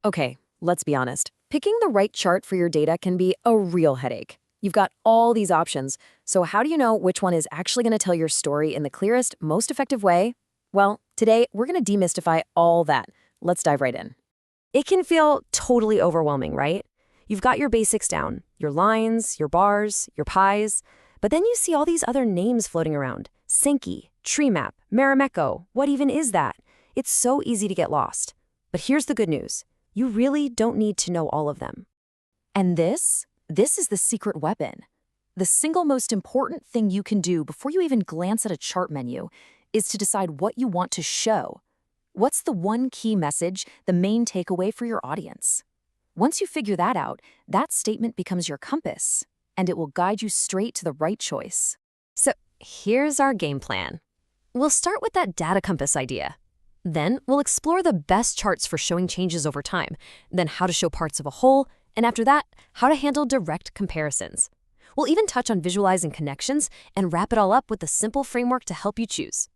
Okay, let's be honest. Picking the right chart for your data can be a real headache. You've got all these options, so how do you know which one is actually going to tell your story in the clearest, most effective way? Well, today we're going to demystify all that. Let's dive right in. It can feel totally overwhelming, right? You've got your basics down, your lines, your bars, your pies, but then you see all these other names floating around. Sankey, TreeMap, Marimekko, what even is that? It's so easy to get lost. But here's the good news. You really don't need to know all of them. And this is the secret weapon. The single most important thing you can do before you even glance at a chart menu is to decide what you want to show. What's the one key message, the main takeaway for your audience? Once you figure that out, that statement becomes your compass, and it will guide you straight to the right choice. So here's our game plan. We'll start with that data compass idea. Then we'll explore the best charts for showing changes over time, then how to show parts of a whole, and after that, how to handle direct comparisons. We'll even touch on visualizing connections and wrap it all up with a simple framework to help you choose.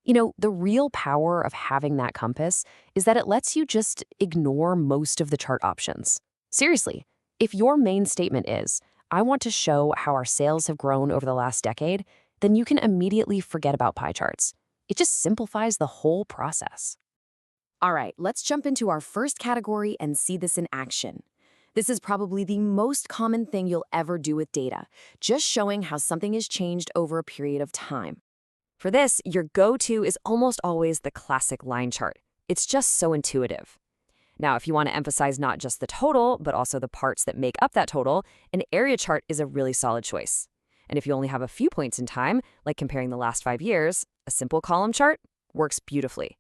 You know, the real power of having that compass is that it lets you just ignore most of the chart options. Seriously, if your main statement is, I want to show how our sales have grown over the last decade, then you can immediately forget about pie charts. It just simplifies the whole process. All right, let's jump into our first category and see this in action. This is probably the most common thing you'll ever do with data, just showing how something has changed over a period of time. For this, your go-to is almost always the classic line chart. It's just so intuitive. Now, if you want to emphasize not just the total, but also the parts that make up that total, an area chart is a really solid choice. And if you only have a few points in time, like comparing the last 5 years, a simple column chart works beautifully.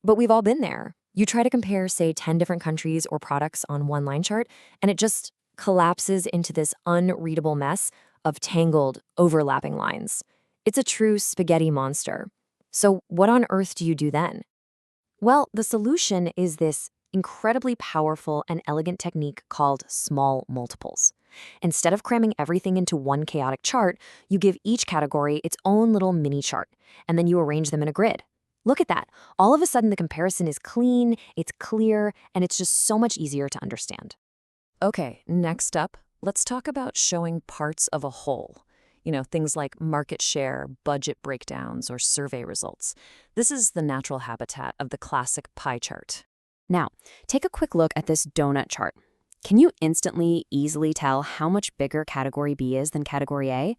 But we've all been there. You try to compare, say, 10 different countries or products on one line chart, and it just collapses into this unreadable mess of tangled, overlapping lines. It's a true spaghetti monster. So what on earth do you do then? Well, the solution is this incredibly powerful and elegant technique called small multiples. Instead of cramming everything into one chaotic chart, you give each category its own little mini chart, and then you arrange them in a grid. Look at that. All of a sudden, the comparison is clean, it's clear, and it's just so much easier to understand. Okay, next up, let's talk about showing parts of a whole. You know, things like market share, budget breakdowns, or survey results. This is the natural habitat of the classic pie chart. Now, take a quick look at this donut chart. Can you instantly, easily tell how much bigger Category B is than Category A?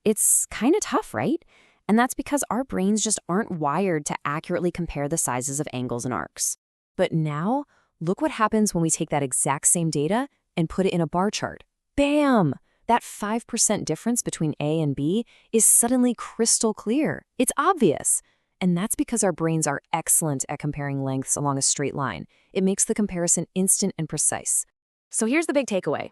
It's kind of tough, right? And that's because our brains just aren't wired to accurately compare the sizes of angles and arcs. But now, look what happens when we take that exact same data and put it in a bar chart. Bam! That 5% difference between A and B is suddenly crystal clear. It's obvious. And that's because our brains are excellent at comparing lengths along a straight line. It makes the comparison instant and precise. So here's the big takeaway.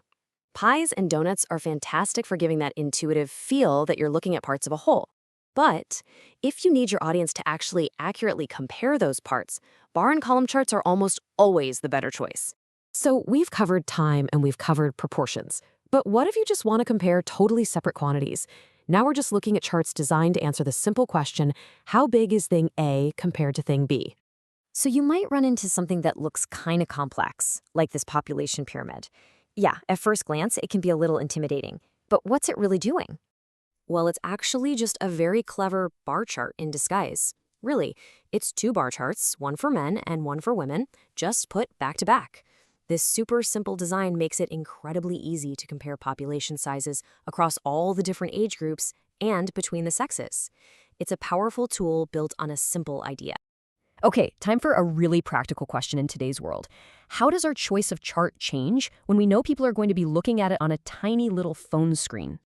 Pies and donuts are fantastic for giving that intuitive feel that you're looking at parts of a whole. But if you need your audience to actually accurately compare those parts, bar and column charts are almost always the better choice. So we've covered time and we've covered proportions. But what if you just want to compare totally separate quantities? Now we're just looking at charts designed to answer the simple question, how big is thing A compared to thing B? So you might run into something that looks kind of complex, like this population pyramid. Yeah, at first glance, it can be a little intimidating. But what's it really doing? Well, it's actually just a very clever bar chart in disguise. Really, it's 2 bar charts, one for men and one for women, just put back to back. This super simple design makes it incredibly easy to compare population sizes across all the different age groups and between the sexes. It's a powerful tool built on a simple idea. Okay, time for a really practical question in today's world. How does our choice of chart change when we know people are going to be looking at it on a tiny little phone screen?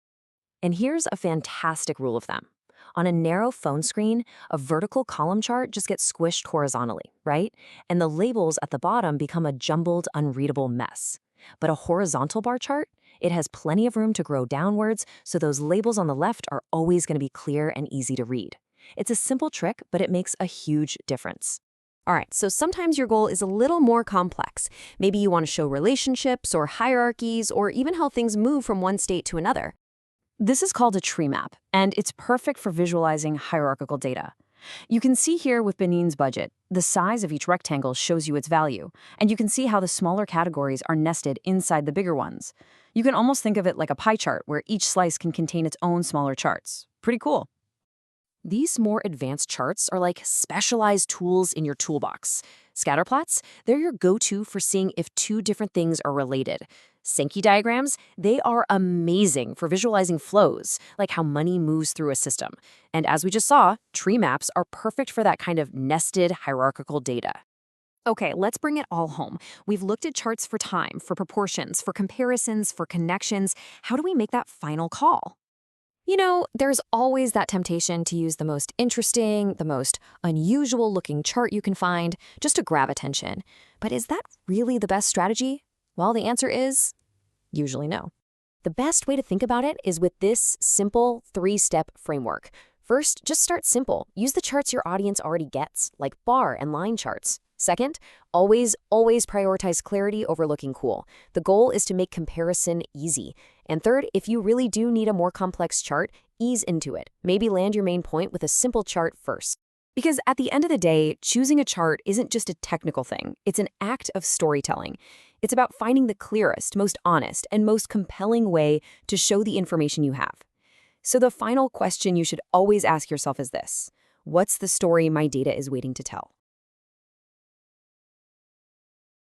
And here's a fantastic rule of thumb. On a narrow phone screen, a vertical column chart just gets squished horizontally, right? And the labels at the bottom become a jumbled, unreadable mess. But a horizontal bar chart, it has plenty of room to grow downwards, so those labels on the left are always going to be clear and easy to read. It's a simple trick, but it makes a huge difference. All right, so sometimes your goal is a little more complex. Maybe you want to show relationships or hierarchies or even how things move from one state to another. This is called a tree map, and it's perfect for visualizing hierarchical data. You can see here with Benin's budget, the size of each rectangle shows you its value, and you can see how the smaller categories are nested inside the bigger ones. You can almost think of it like a pie chart where each slice can contain its own smaller charts. Pretty cool. These more advanced charts are like specialized tools in your toolbox. Scatterplots, they're your go-to for seeing if two different things are related. Sankey diagrams, they are amazing for visualizing flows, like how money moves through a system. And as we just saw, tree maps are perfect for that kind of nested hierarchical data. Okay, let's bring it all home. We've looked at charts for time, for proportions, for comparisons, for connections. How do we make that final call? You know, there's always that temptation to use the most interesting, the most unusual looking chart you can find just to grab attention. But is that really the best strategy? Well, the answer is usually no. The best way to think about it is with this simple 3-step framework. First, just start simple. Use the charts your audience already gets, like bar and line charts. Second, always prioritize clarity over looking cool. The goal is to make comparison easy. And third, if you really do need a more complex chart, ease into it. Maybe land your main point with a simple chart first. Because at the end of the day, choosing a chart isn't just a technical thing. It's an act of storytelling. It's about finding the clearest, most honest, and most compelling way to show the information you have. So the final question you should always ask yourself is this: what's the story my data is waiting to tell?